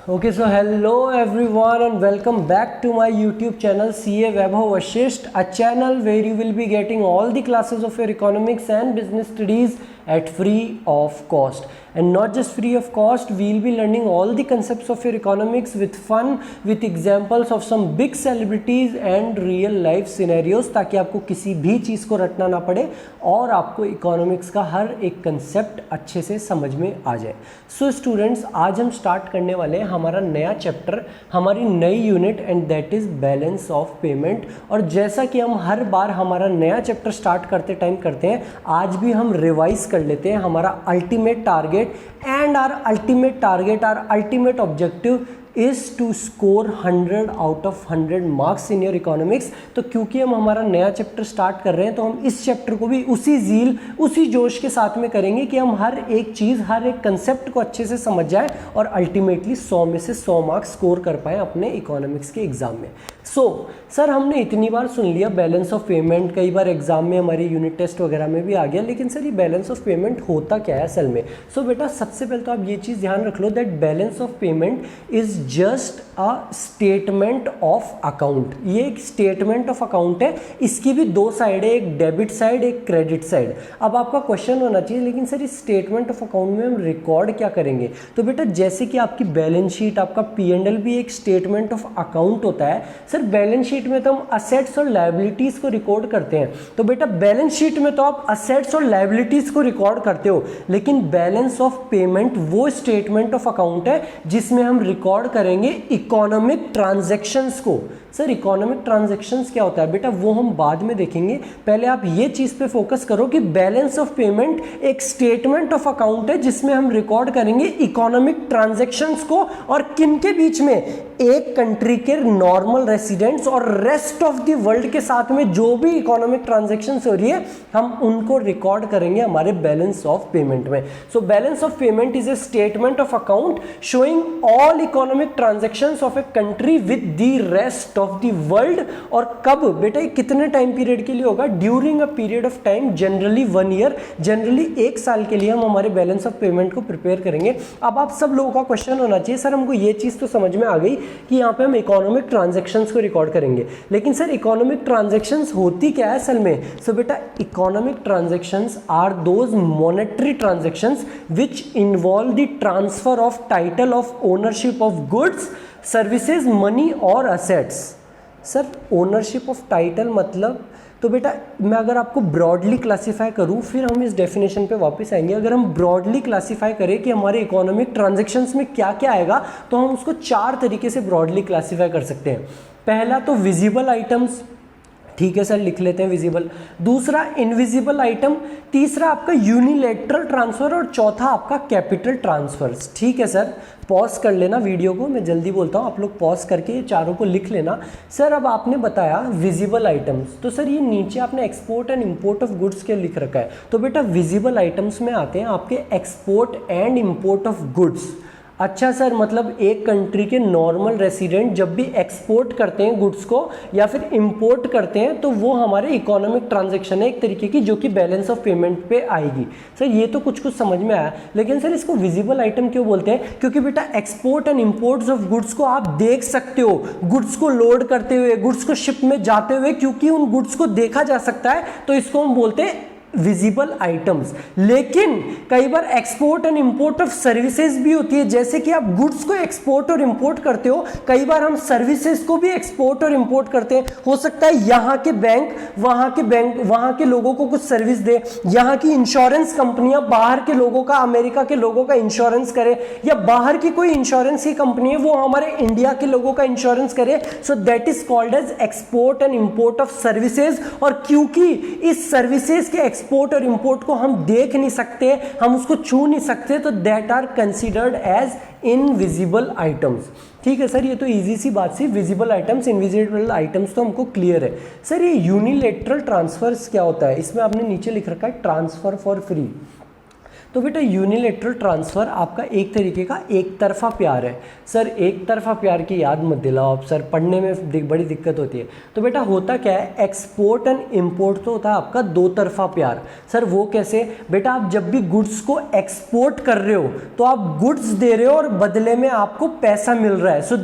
Okay, so hello everyone and welcome back to my YouTube channel CA Vaibhav Vashisht, a channel where you will be getting all the classes of your economics and business studies at free of cost. And not just free of cost, we will be learning all the concepts of your economics with fun, with examples of some big celebrities and real life scenarios, ताकि आपको किसी भी चीज़ को रटना ना पड़े और आपको इकोनॉमिक्स का हर एक कंसेप्ट अच्छे से समझ में आ जाए. सो स्टूडेंट्स, आज हम स्टार्ट करने वाले हैं हमारा नया चैप्टर, हमारी नई unit, and that is balance of payment. और जैसा कि हम हर बार हमारा नया चैप्टर स्टार्ट करते टाइम करते हैं, आज भी हम रिवाइज कर लेते हैं हमारा ultimate target. And our ultimate target, our ultimate objective is to score 100 out of 100 marks in your economics. तो क्योंकि हम हमारा नया चैप्टर स्टार्ट कर रहे हैं, तो हम इस चैप्टर को भी उसी ज़ील, उसी जोश के साथ में करेंगे कि हम हर एक चीज़, हर एक कंसेप्ट को अच्छे से समझ जाएं और अल्टीमेटली 100 में से 100 मार्क्स स्कोर कर पाएँ अपने इकोनॉमिक्स के एग्ज़ाम में. सर हमने इतनी बार सुन लिया बैलेंस ऑफ पेमेंट, कई बार एग्जाम में हमारे यूनिट टेस्ट वगैरह में भी आ गया, लेकिन सर ये बैलेंस ऑफ पेमेंट होता क्या है असल में? बेटा सबसे पहले तो आप ये चीज़ ध्यान रख लो that balance of payment is just a statement of account. ये एक स्टेटमेंट ऑफ अकाउंट है. इसकी भी दो साइड है, एक डेबिट साइड, एक क्रेडिट साइड. अब आपका क्वेश्चन होना चाहिए, लेकिन सर इस स्टेटमेंट ऑफ अकाउंट में हम रिकॉर्ड क्या करेंगे? तो बेटा जैसे कि आपकी बैलेंस शीट, आपका P&L भी एक स्टेटमेंट ऑफ अकाउंट होता है. सर बैलेंस शीट में तो हम असेट्स और लायबिलिटीज को रिकॉर्ड करते हैं. तो बेटा बैलेंस शीट में तो आप असेट्स और लायबिलिटीज को रिकॉर्ड करते हो, लेकिन बैलेंस ऑफ पेमेंट वो स्टेटमेंट ऑफ अकाउंट है जिसमें हम रिकॉर्ड करेंगे इकोनॉमिक ट्रांजैक्शंस को. सर इकोनॉमिक ट्रांजैक्शंस क्या होता है बेटा, वो हम बाद में देखेंगे. पहले आप ये चीज पे फोकस करो कि बैलेंस ऑफ पेमेंट एक स्टेटमेंट ऑफ अकाउंट है जिसमें हम रिकॉर्ड करेंगे इकोनॉमिक ट्रांजैक्शंस को, और किन के बीच में? एक कंट्री के नॉर्मल रेसिडेंट्स और रेस्ट ऑफ द वर्ल्ड के साथ में जो भी इकोनॉमिक ट्रांजैक्शंस हो रही है, हम उनको रिकॉर्ड करेंगे हमारे बैलेंस ऑफ पेमेंट में. So balance of payment is a statement of account showing all economic transactions of a country with the rest of the world. और कब बेटा, कितने टाइम पीरियड के लिए होगा? During a period of time, generally 1 year, generally 1 साल के लिए हम हमारे बैलेंस ऑफ पेमेंट को प्रिपेयर करेंगे. अब आप सब लोगों का क्वेश्चन होना चाहिए, सर हमको ये चीज तो समझ में आ गई कि यहाँ पे हम इकोनॉमिक ट्रांजैक्शंस को रिकॉर्ड करेंगे, लेकिन सर इकोनॉमिक ट्रांजैक्शंस होती क्या है असल में? सो बेटा economic transactions are those monetary transactions which involve the transfer of title of ownership of goods, services, money और assets. Sir ownership of title मतलब, तो बेटा मैं अगर आपको ब्रॉडली क्लासीफाई करूं, फिर हम इस डेफिनेशन पे वापस आएंगे. अगर हम ब्रॉडली क्लासीफाई करें कि हमारे इकोनॉमिक ट्रांजैक्शंस में क्या क्या आएगा, तो हम उसको 4 तरीके से ब्रॉडली क्लासीफाई कर सकते हैं. पहला तो विजिबल आइटम्स, ठीक है सर लिख लेते हैं विजिबल. दूसरा इनविजिबल आइटम, तीसरा आपका यूनिलेटरल ट्रांसफर, और चौथा आपका कैपिटल ट्रांसफर्स. ठीक है सर, पॉज कर लेना वीडियो को, मैं जल्दी बोलता हूँ, आप लोग पॉज करके ये चारों को लिख लेना. सर अब आपने बताया विजिबल आइटम्स, तो सर ये नीचे आपने export and import of goods के लिख रखा है. तो बेटा विजिबल आइटम्स में आते हैं आपके export and import of goods. अच्छा सर, मतलब एक कंट्री के नॉर्मल रेसिडेंट जब भी एक्सपोर्ट करते हैं गुड्स को या फिर इंपोर्ट करते हैं, तो वो हमारे इकोनॉमिक ट्रांजैक्शन है एक तरीके की, जो कि बैलेंस ऑफ पेमेंट पे आएगी. सर ये तो कुछ कुछ समझ में आया, लेकिन सर इसको विजिबल आइटम क्यों बोलते हैं? क्योंकि बेटा export and imports of goods को आप देख सकते हो, गुड्स को लोड करते हुए, गुड्स को शिप में जाते हुए, क्योंकि उन गुड्स को देखा जा सकता है, तो इसको हम बोलते हैं विजिबल आइटम्स. लेकिन कई बार export and import of services भी होती है, जैसे कि आप गुड्स को एक्सपोर्ट और इंपोर्ट करते हो, कई बार हम सर्विसेज को भी एक्सपोर्ट और इंपोर्ट करते हैं. हो सकता है यहाँ के बैंक वहाँ के लोगों को कुछ सर्विस दे, यहाँ की इंश्योरेंस कंपनियां बाहर के लोगों का, अमेरिका के लोगों का इंश्योरेंस करे, या बाहर की कोई इंश्योरेंस की कंपनी है वो हमारे इंडिया के लोगों का इंश्योरेंस करे. So that is called as export and import of services. और क्योंकि इस सर्विसेज के एक्सपोर्ट और इंपोर्ट को हम देख नहीं सकते, हम उसको छू नहीं सकते, तो that are considered as invisible items. ठीक है सर, ये तो इजी सी बात सी, विजिबल आइटम्स, इनविजिबल आइटम्स तो हमको क्लियर है. सर ये यूनिलेटरल ट्रांसफर्स क्या होता है? इसमें आपने नीचे लिख रखा है ट्रांसफर फॉर फ्री. तो बेटा यूनिलेटरल ट्रांसफ़र आपका एक तरीके का एक तरफा प्यार है। सर एक तरफा प्यार की याद मत दिलाओ आप सर, पढ़ने में बड़ी दिक्कत होती है। तो बेटा होता क्या है, एक्सपोर्ट एंड इम्पोर्ट तो होता है आपका दो तरफा प्यार। सर वो कैसे? बेटा आप जब भी गुड्स को एक्सपोर्ट कर रहे हो तो आप गुड्स दे रहे हो और बदले में आपको पैसा मिल रहा है। सो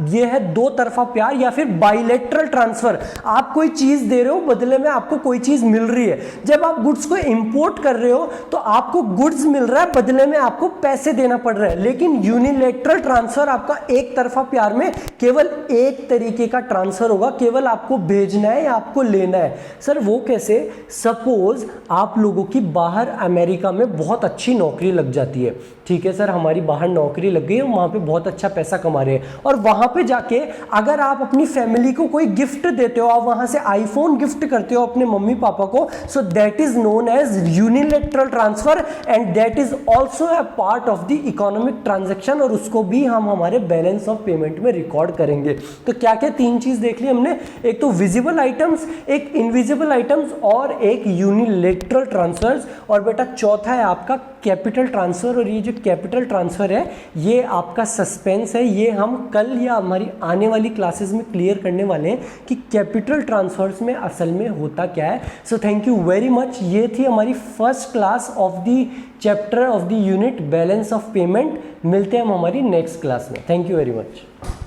ये है दो तरफा प्यार या फिर बाइलेटरल ट्रांसफर। आप कोई चीज दे रहे हो, बदले में आपको कोई चीज मिल रही है। जब आप गुड्स को इंपोर्ट कर रहे हो तो आपको गुड्स मिल रहा है, बदले में आपको पैसे देना पड़ रहा है। लेकिन यूनिलेटरल ट्रांसफर आपका एक तरफा प्यार में केवल एक तरीके का ट्रांसफर होगा, केवल आपको भेजना है या आपको लेना है। सर वो कैसे? सपोज आप लोगों की बाहर अमेरिका में बहुत अच्छी नौकरी लग जाती है, ठीक है सर, हमारी बाहर नौकरी लग गई है, वहां पे बहुत अच्छा पैसा कमा रहे हैं, और वहां पे जाके अगर आप अपनी फैमिली को कोई गिफ्ट देते हो, आप वहां से आईफोन गिफ्ट करते हो अपने मम्मी पापा को, so that is known as unilateral transfer and that is also a part of the economic transaction, और उसको भी हम हमारे बैलेंस ऑफ पेमेंट में रिकॉर्ड करेंगे। तो क्या क्या तीन चीज देख ली हमने, एक तो विजिबल आइटम्स, एक इनविजिबल आइटम्स और एक यूनिलेटरल ट्रांसफर्स, और बेटा चौथा है आपका कैपिटल ट्रांसफर। और ये जो कैपिटल ट्रांसफर है ये आपका सस्पेंस है, ये हम कल या हमारी आने वाली क्लासेस में क्लियर करने वाले हैं कि कैपिटल ट्रांसफर्स में असल में होता क्या है। So thank you very much. ये थी हमारी first class of the chapter of the unit balance of payment. मिलते हैं हम हमारी नेक्स्ट क्लास में। Thank you very much.